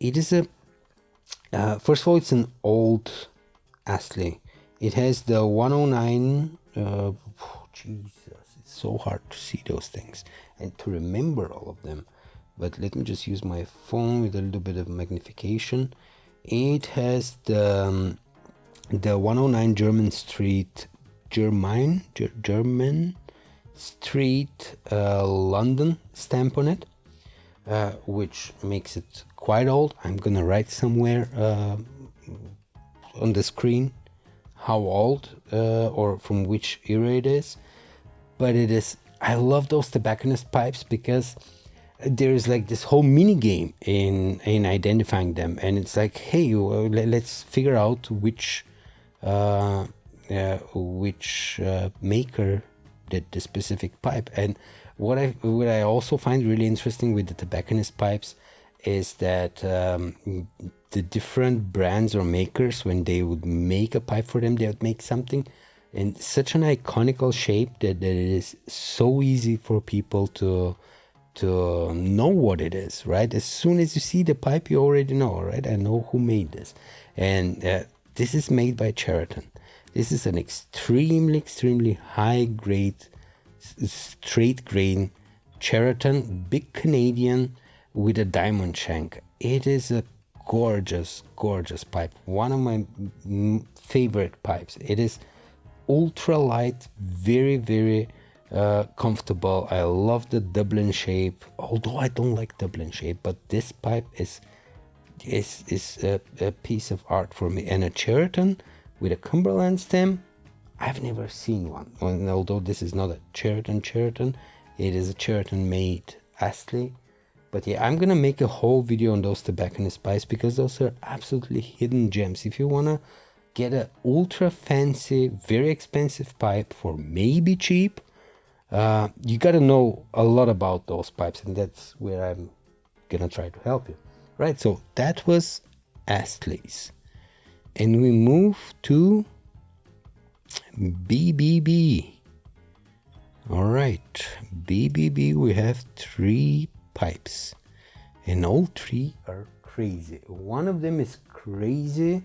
S1: It is a first of all, it's an old Astley. It has the 109. Jesus, it's so hard to see those things and to remember all of them. But let me just use my phone with a little bit of magnification. It has the 109 German Street, London stamp on it, which makes it quite old. I'm gonna write somewhere on the screen how old or from which era it is. But it is, I love those tobacconist pipes because there is like this whole mini game in identifying them, and it's like, hey, let's figure out which maker did the specific pipe. And what I also find really interesting with the tobacconist pipes is that the different brands or makers, when they would make a pipe for them, they would make something in such an iconical shape that it is so easy for people to know what it is, right? As soon as you see the pipe, you already know, right? I know who made this. And this is made by Cheriton. This is an extremely high grade, straight grain Cheriton, big Canadian with a diamond shank. It is a gorgeous pipe, one of my favorite pipes. It is ultra light, very comfortable. I love the Dublin shape, although I don't like Dublin shape, but this pipe is a piece of art for me. And a Cheriton with a Cumberland stem, I've never seen one. And although this is not a Cheriton, it is a Cheriton made Astley. But yeah, I'm gonna make a whole video on those tobacconist pipes because those are absolutely hidden gems. If you wanna get a ultra fancy, very expensive pipe for maybe cheap, you gotta know a lot about those pipes, and that's where I'm gonna try to help you. Right, so that was Astley's. And we move to BBB. All right, BBB, we have 3 pipes, and all 3 are crazy. One of them is crazy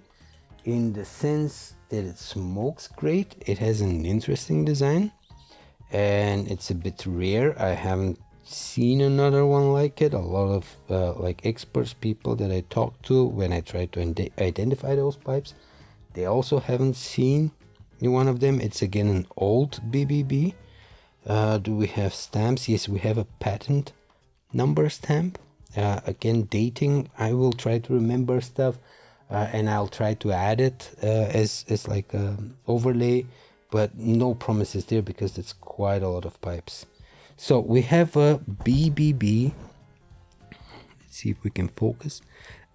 S1: in the sense that it smokes great. It has an interesting design, and it's a bit rare. I haven't seen another one like it. A lot of like experts, people that I talk to when I try to identify those pipes, they also haven't seen one of them. It's again an old BBB. Do we have stamps? Yes, we have a patent number stamp, Again, dating, I will try to remember stuff, and I'll try to add it as like an overlay, but no promises there because it's quite a lot of pipes. So we have a BBB. Let's see if we can focus.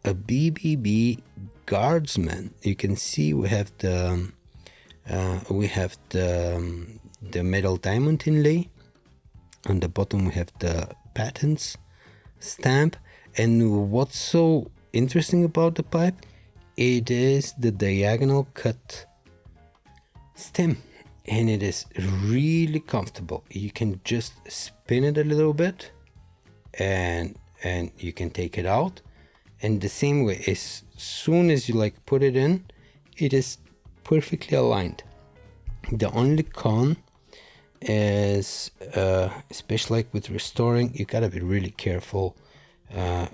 S1: A BBB Guardsman. You can see we have the metal diamond inlay. On the bottom we have the patents stamp, and what's so interesting about the pipe, it is the diagonal cut stem, and it is really comfortable. You can just spin it a little bit and you can take it out, and the same way, as soon as you like put it in, it is perfectly aligned. The only con is especially like with restoring, you gotta be really careful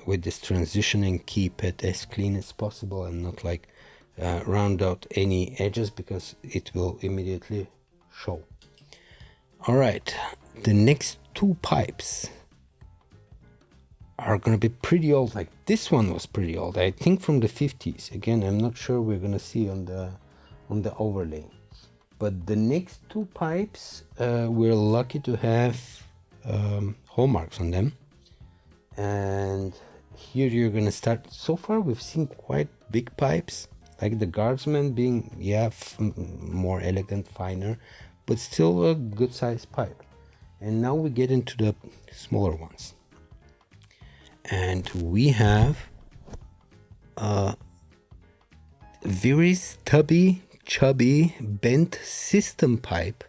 S1: with this transitioning. Keep it as clean as possible and not like round out any edges because it will immediately show. All right, the next two pipes are gonna be pretty old. Like this one was pretty old, I think from the 50s. Again, I'm not sure we're gonna see on the overlay. But the next two pipes, we're lucky to have hallmarks on them. And here you're gonna start. So far we've seen quite big pipes, like the Guardsman being, more elegant, finer, but still a good sized pipe. And now we get into the smaller ones. And we have a very chubby bent system pipe,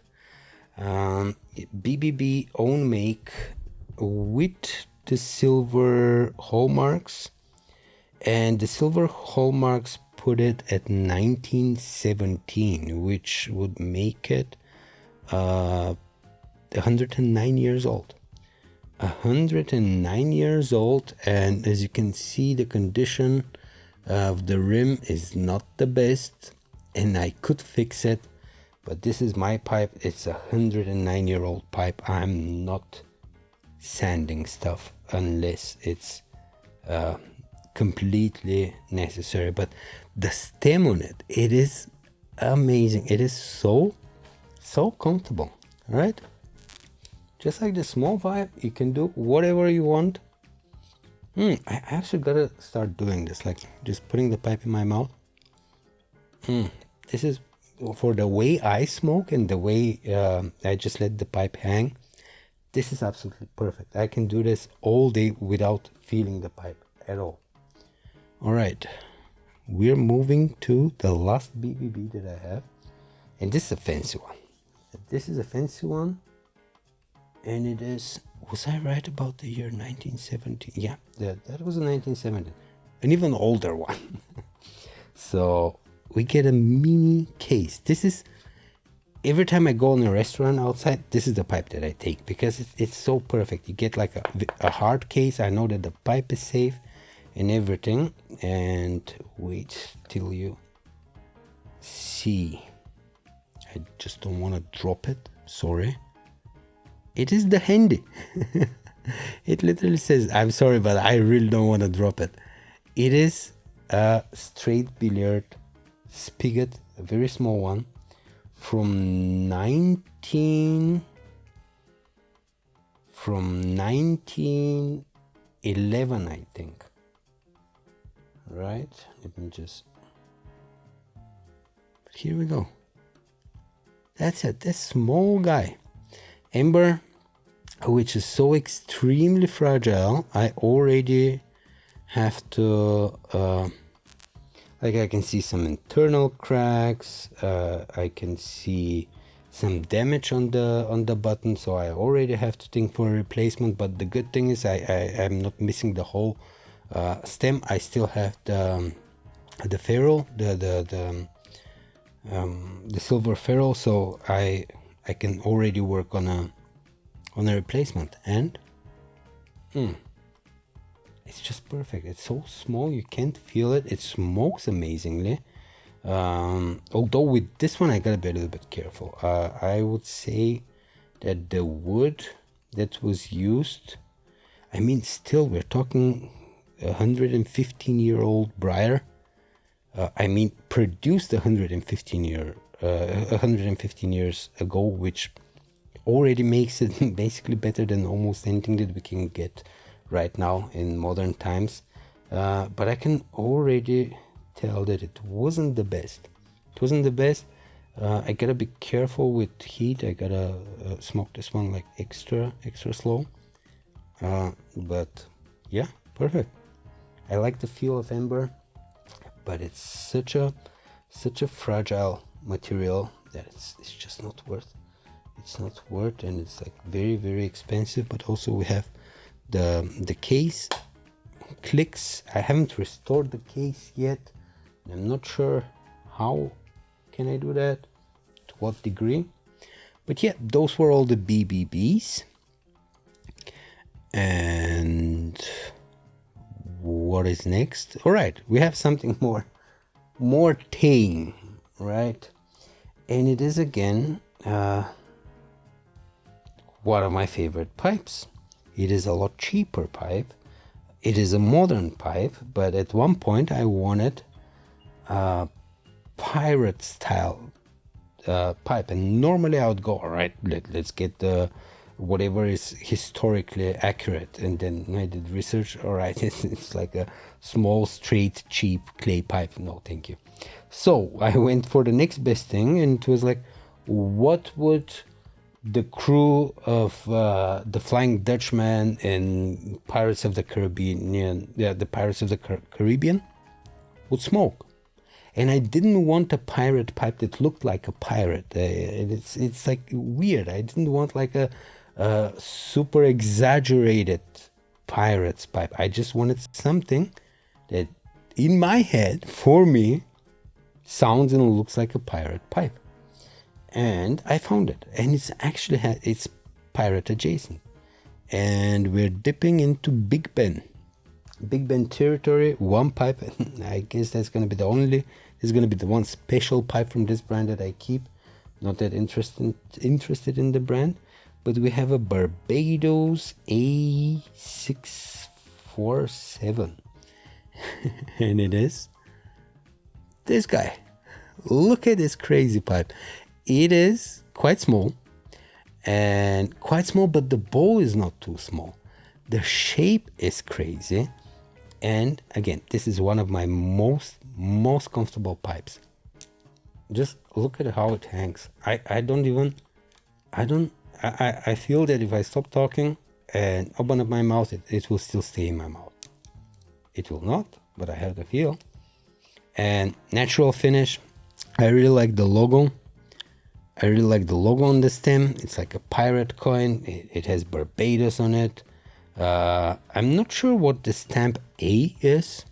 S1: BBB own make with the silver hallmarks, and the silver hallmarks put it at 1917, which would make it 109 years old. 109 years old, and as you can see, the condition of the rim is not the best, and I could fix it, but this is my pipe. It's a 109-year-old pipe. I'm not sanding stuff unless it's completely necessary. But the stem on it, it is amazing. It is so comfortable, right? Just like the small pipe, you can do whatever you want. I actually gotta start doing this, like just putting the pipe in my mouth. This is for the way I smoke and the way I just let the pipe hang. This is absolutely perfect. I can do this all day without feeling the pipe at all. All right, we're moving to the last BBB that I have, and this is a fancy one. This is a fancy one, and it is. Was I right about the year 1970? Yeah, that was a 1970, an even older one. So we get a mini case. This is, every time I go in a restaurant outside, this is the pipe that I take because it's so perfect. You get like a hard case. I know that the pipe is safe and everything. And wait till you see. I just don't want to drop it. Sorry. It is the handy. It literally says, I'm sorry, but I really don't want to drop it. It is a straight billiard spigot, a very small one, from 1911, I think. Right? Let me just. Here we go. That's it. This small guy, amber, which is so extremely fragile. I already have to. Like I can see some internal cracks. I can see some damage on the button, so I already have to think for a replacement. But the good thing is I'm not missing the whole stem. I still have the ferrule, the silver ferrule, so I can already work on a replacement. And it's just perfect. It's so small, you can't feel it. It smokes amazingly. Although with this one I gotta be a little bit careful. I would say that the wood that was used, I mean, still, we're talking 115-year-old briar. I mean, produced 115 years ago, which already makes it basically better than almost anything that we can get right now in modern times. But I can already tell that it wasn't the best. It wasn't the best. I gotta be careful with heat. I gotta smoke this one like extra slow. But yeah, perfect. I like the feel of amber, but it's such a fragile material that it's just not worth. It's not worth, and it's like very, very expensive. But also we have the case clicks. I haven't restored the case yet. I'm not sure how can I do that, to what degree. But yeah, those were all the BBBs. And what is next? All right, we have something more tame, right? And it is again one of my favorite pipes. It is a lot cheaper pipe. It is a modern pipe, but at one point I wanted a pirate style pipe, and normally I would go, all right, let's get the whatever is historically accurate. And then I did research. All right, it's like a small, straight, cheap clay pipe. No, thank you. So I went for the next best thing, and it was like, what would the crew of the Flying Dutchman and Pirates of the Caribbean, the Pirates of the Caribbean would smoke? And I didn't want a pirate pipe that looked like a pirate. It's like weird. I didn't want like a super exaggerated pirate's pipe. I just wanted something that, in my head, for me, sounds and looks like a pirate pipe. And I found it, and it's actually it's pirate adjacent. And we're dipping into Big Ben territory. One pipe. I guess that's gonna be the only. It's gonna be the one special pipe from this brand that I keep. Not that interested in the brand. But we have a Barbados A647. And it is this guy. Look at this crazy pipe. It is quite small. But the bowl is not too small. The shape is crazy. And again, this is one of my most comfortable pipes. Just look at how it hangs. I feel that if I stop talking and open up my mouth, it will still stay in my mouth. It will not, but I have the feel. And natural finish. I really like the logo. On the stem. It's like a pirate coin. It has Barbados on it. I'm not sure what the stamp A is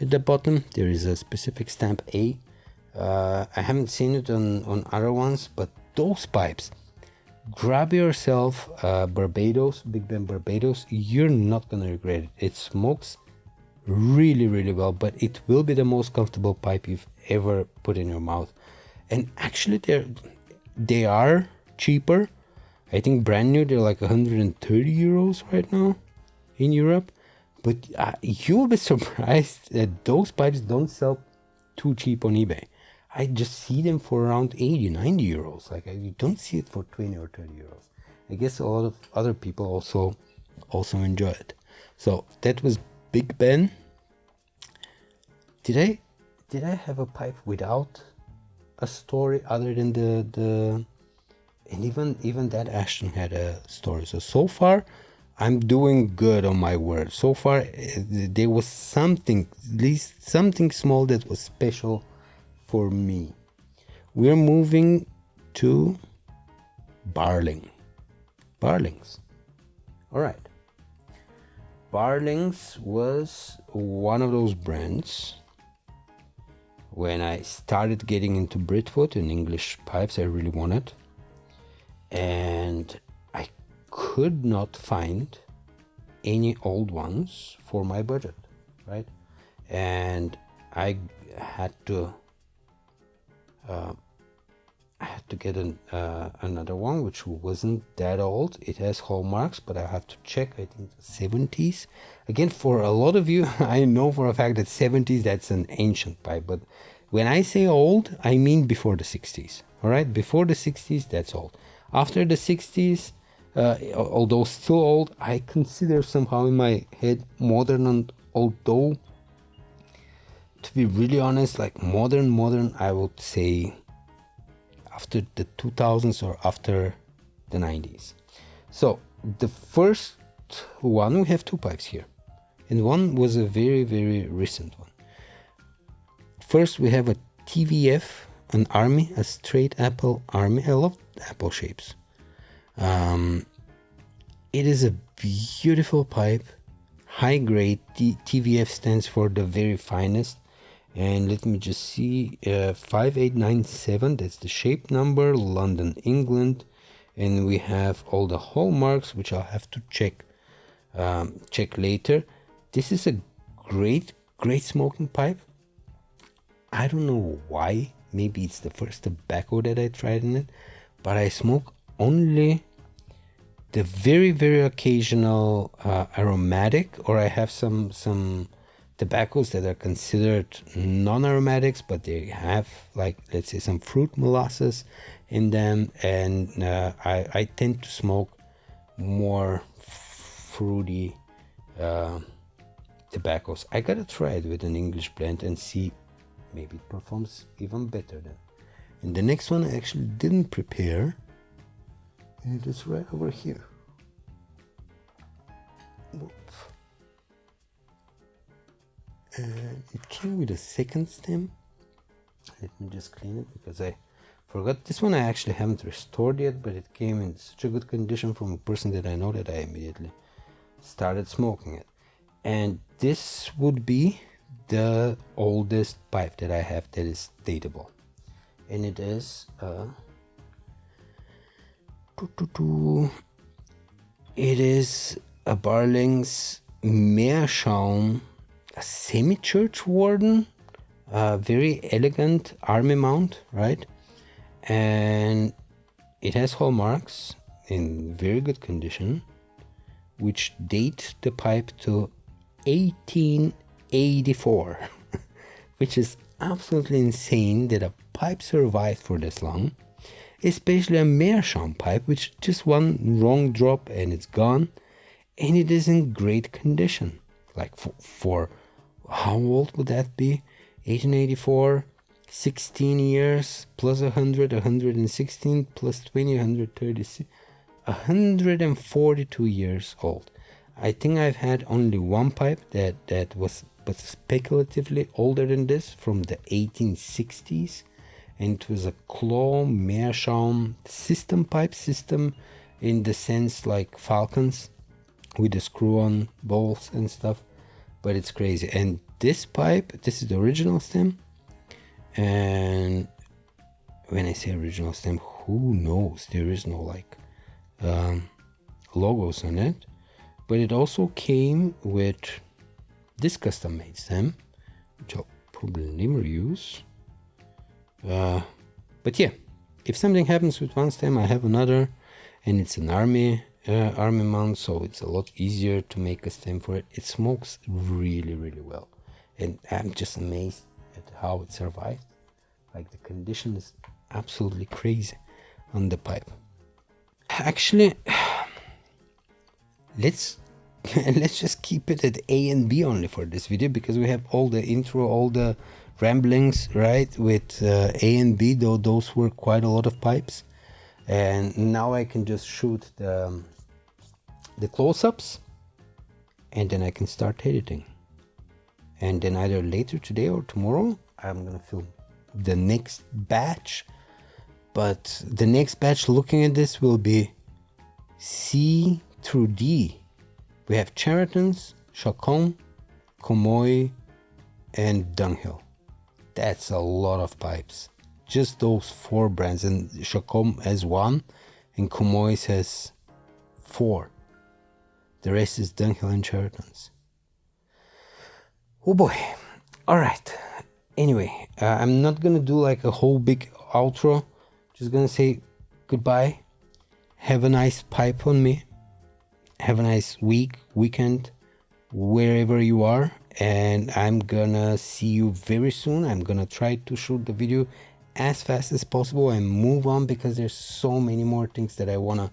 S1: at the bottom. There is a specific stamp A. I haven't seen it on other ones, but those pipes, grab yourself Barbados, Big Ben Barbados. You're not gonna regret it. It smokes really, really well, but it will be the most comfortable pipe you've ever put in your mouth. And actually, they are cheaper. I think brand new, they're like 130 euros right now in Europe. But you will be surprised that those pipes don't sell too cheap on eBay. I just see them for around 80, 90 euros. Like, you don't see it for 20 or 30 euros. I guess a lot of other people also enjoy it. So that was Big Ben. Did I have a pipe without a story other than the and even that Ashton had a story. So far I'm doing good on my word. So far there was something, at least something small that was special for me. We're moving to Barling's. All right. Barling's was one of those brands. When I started getting into Britwood and English pipes, I really wanted. And I could not find any old ones for my budget, right? And I had to I had to get another one which wasn't that old. It has hallmarks, but I have to check. I think the 70s. Again, for a lot of you, I know for a fact that 70s, that's an ancient pipe. But when I say old, I mean before the 60s. All right, before the 60s, that's old. After the 60s, although still old, I consider somehow in my head modern. And although, to be really honest, like modern, I would say after the 2000s or after the 90s. So the first one, we have two pipes here, and one was a very, very recent one. First, we have a TVF, an Army, a straight apple Army. I love apple shapes. It is a beautiful pipe, high grade. TVF stands for the very finest. And let me just see, 5897, that's the shape number, London, England. And we have all the hallmarks, which I'll have to check later. This is a great smoking pipe. I don't know why. Maybe it's the first tobacco that I tried in it, but I smoke only the very, very occasional aromatic, or I have some tobaccos that are considered non-aromatics, but they have, like, let's say, some fruit molasses in them, and I tend to smoke more fruity tobaccos. I gotta try it with an English blend and see, maybe it performs even better then. And the next one I actually didn't prepare, and it is right over here. Whoop. And it came with a second stem. Let me just clean it because I forgot. This one I actually haven't restored yet, but it came in such a good condition from a person that I know that I immediately started smoking it. And this would be the oldest pipe that I have that is dateable, and it is a Barling's Meerschaum, a semi-church warden, very elegant army mount, right? And it has hallmarks in very good condition, which date the pipe to 1884, which is absolutely insane that a pipe survived for this long, especially a Meerschaum pipe, which just one wrong drop and it's gone, and it is in great condition. Like for how old would that be? 1884, 16 years plus 100, 116 plus 20, 136, 142 years old. I think I've had only one pipe that was speculatively older than this, from the 1860s, and it was a claw Meerschaum system pipe, system in the sense like Falcons with the screw-on bolts and stuff, but it's crazy. And this pipe, this is the original stem, and when I say original stem, who knows, there is no like logos on it, but it also came with this custom made stem, which I'll probably never use, but yeah, if something happens with one stem, I have another, and it's an army mount, so it's a lot easier to make a stem for it. It smokes really, really well, and I'm just amazed at how it survived. Like, the condition is absolutely crazy on the pipe. Actually, let's just keep it at A and B only for this video, because we have all the intro, all the ramblings, right, with A and B, though those were quite a lot of pipes. And now I can just shoot the close-ups, and then I can start editing. And then either later today or tomorrow, I'm gonna film the next batch. But the next batch looking at this will be C through D. We have Cheritons, Chacon, Comoy, and Dunghill. That's a lot of pipes. Just those four brands, and Chacon has one, and Comoy has four. The rest is Dunghill and Cheritons. Oh boy. Alright. Anyway, I'm not gonna do like a whole big outro. just gonna say goodbye. Have a nice pipe on me. Have a nice weekend, wherever you are. And I'm gonna see you very soon. I'm gonna try to shoot the video as fast as possible and move on, because there's so many more things that I wanna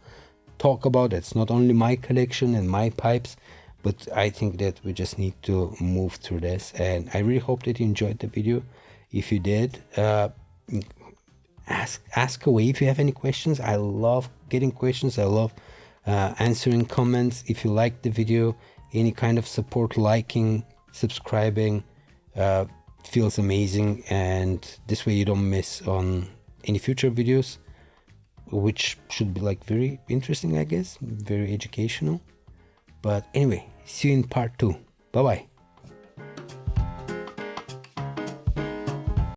S1: talk about. It's not only my collection and my pipes, but I think that we just need to move through this. And I really hope that you enjoyed the video. If you did, ask away if you have any questions. I love getting questions. I love answering comments. If you liked the video, any kind of support, liking, subscribing, feels amazing, and this way you don't miss on any future videos, which should be like very interesting, I guess, very educational. But anyway, see you in part 2. Bye bye.